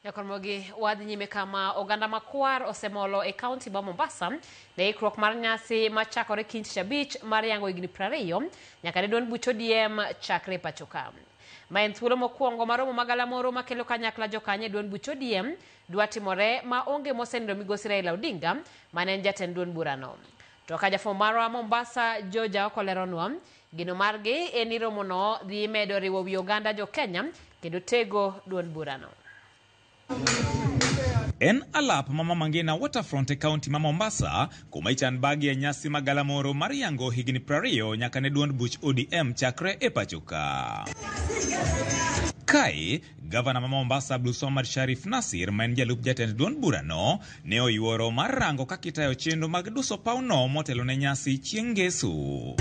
Yakormogi wadhi nyime kama oganda makwar osemolo e kaunti ma Mombasa ne ikruok mar nyasi machakore kiny tich abich mar yango higni 20 nyaka ne duond buch ODM chakre pacho ka. Ma en thuolo mokwongo maromo magalamoro makelo kanyakla jokanye duond buch ODM dwa timore ma onge mosenindo migosi Raila Odinga mane en jatend duond burano. To ka jafwambo marwa Mombasa Georgia okoleronwa gino margi en ni romono dhi medo riwo wi oganda jo Kenya kendo tego duond burano. En alap Mama Mangina Waterfront e kaunti ma Mombasa kuma ichan bagi e nyasi magalamoro mar yango higni 20 nyaka ne duond buch ODM chakre e pacho ka. Kai, gavana ma Mombasa Abdulswamad Sharif Nassir ma en jalup jatend duond burano ne oyuoro mar rango kakitayo chenro mag duso pawno motelo ne nyasi chieng' Ngesu.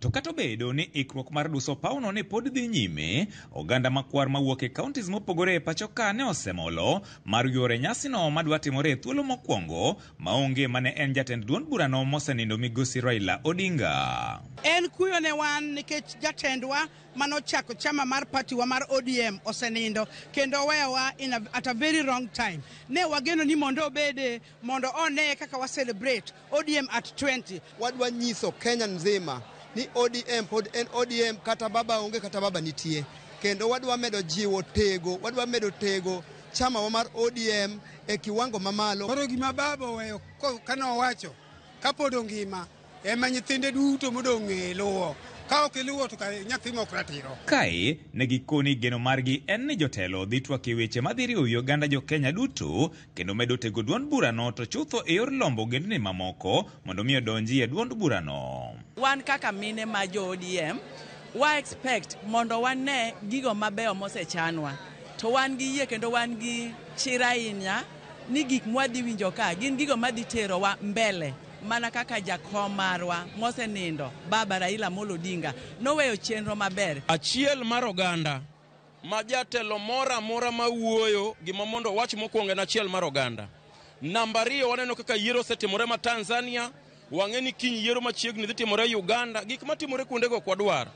To kata obedo ni ikruok mar duso pawno ne pod dhi nyime, oganda makwar mawuok e counties mopogore e pacho ka ne osemolo mar yore nyasino madwa timore e thuolo mokwongo maonge mane en jatend duond burano mosenindo migosi Raila Odinga. En kuyo ne wan nikech jatendwa manochako chama mar party wa mar ODM osenindo kendo wewa at a very wrong time. Ne wageno ni mondo obede mondo one kaka wa celebrate ODM at 20. Wadwa nyiso Kenya nzima ni ODM pod en ODM kata baba onge kata baba nitie. Kendo wadwa medo jiwo tego, wadwa medo tego chama wa mar ODM e kiwango mamalo. Koro gima baba weyo kano wacho kapod ongima ema nyithinde duto modong' e luwo. Ka ok iluwo to nyathi mok ratiro. Kae ne gikoni geno margi en ni jotelo dhi twak e weche madhi riwo wi oganda jo Kenya duto kendo medo tego duond burano to chutho e yor lombo gendni mamoko mondo mi odonji e duond burano. Wan kaka mine ma jo ODM wa expect mondo wane gigo mabeyo mosechanwa to wan gi yie kendo wan gi chirainya ni gik mwadhi winjo ka gin gigo madhi tero wa mbele. Mana kaka jakom marwa mosenindo baba Raila Amolo Odinga noweyo chenro maber. Achiel mar oganda ma jatelo mora mawuoyo gima mondo wach mokwongo na achiel mar oganda. Namba 2 waneno kaka yiero setimore ma Tanzania, wang'eni kiny yiero machiegni dhi timore Uganda, gik matimore kuondego kwadwar.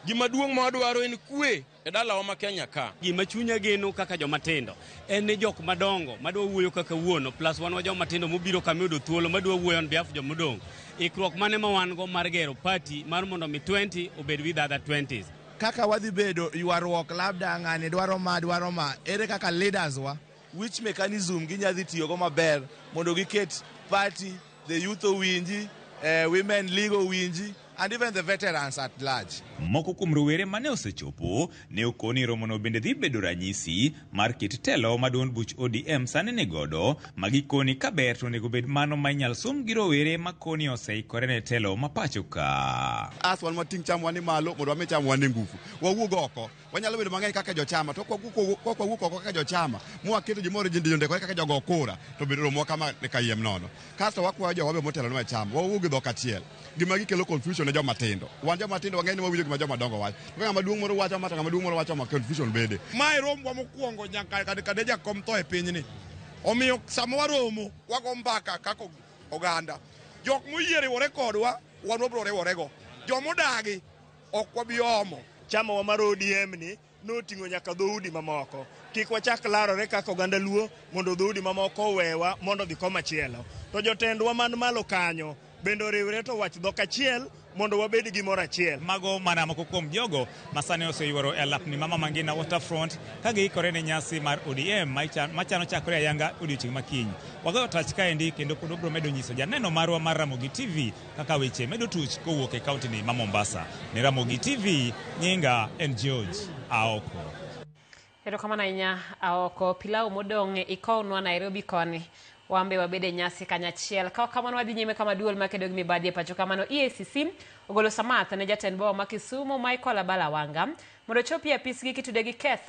Gima duong' ma wadwaro en kwe e dalawa ma Kenya ka. Gima chunya geno kaka joma tindo en ni jok madongo madwa wuoyo kaka wuono plus wan joma tindo mobiro kamiodo thuolo madwa wuoyo on behalf joma modong. Ikruok mane ma wan go mar gero party mar mondo mi 20 obed with other 20s. Kaka wadhi bedo ywaruok labda ng'ani dwaro ma ere kaka leaders wa which mechanism ginyadhi tiyo go maber mondo giket party the youth owinji, women league owinji and even the veterans at large. Moko kuom rowere mane osechopo ne okoni romono bende dhi bedo ranyisi mar kit telo ma duond buch ODM sani ni godo magikoni kaber to nego bed mano ma inyal sum gi rowere makoni oseikore ne telo ma pacho ka. Wan mating chamwa ni malo mondo wame chamwa ni ngufu. Wawuog oko. Wanyalo bedo mang'eny kaka jochama to kwawuok oko kaka jochama mwaketo gimoro jinde kaka jogo kura to bedo romo kama ne kayiem nono. Kasto wakwayo jowabe motelo ne chama. Wawuog gi dhok achiel. Gima gikelo confusion ne joma tindo. Wan joma tindo wang'eny mawinjo gima joma dongo wacho. Ng'ama duong' moro wacho mata ng'ama duong' moro wacho ma confusion bede. Mae romwa mokwongo nyaka kade jakom to e pinyni. Omiyo sama waromo wago mbaka kaka oganda. Jok moyieriwore kodwa wan wabro riworego. Jomodagi ok wabi omo. Chama wa mar ODM ni noting'o nyaka dhoudi mamoko. Kik wachak larore kaka oganda luo mondo dhoudi mamoko wewa mondo dhi koma chielo. To jotendwa man malo kanyo bendo riwre to wach dhok achiel mondo wabed gi moro achiel. Mago mana moko kuom jogo masane oseyuoro e alapni Mama Mangina Waterfront ka giikore ne nyasi mar ODM machano chakore ayanga odiochieng' makiny. Wagoyo tach kaendi kendo pod obro medo nyiso janeno marwa mar Ramogi TV kaka weche medo tuch kowuok e kaunti ni ma Mombasa. Ne Ramogi TV, nyinga en George Aoko. Erokamano inya Aoko. Pilau modong' ikonwa Nairobi koni. Wambe wabede nyasi kanyachiel. Kao kamano wadhi nyime kama duol makedo gi mibadhi e pacho kamano EACC ogolo samatha ne jatend boma ma Kisumu Michael Abala Wanga mondo chopi apis gi kitude gi ketho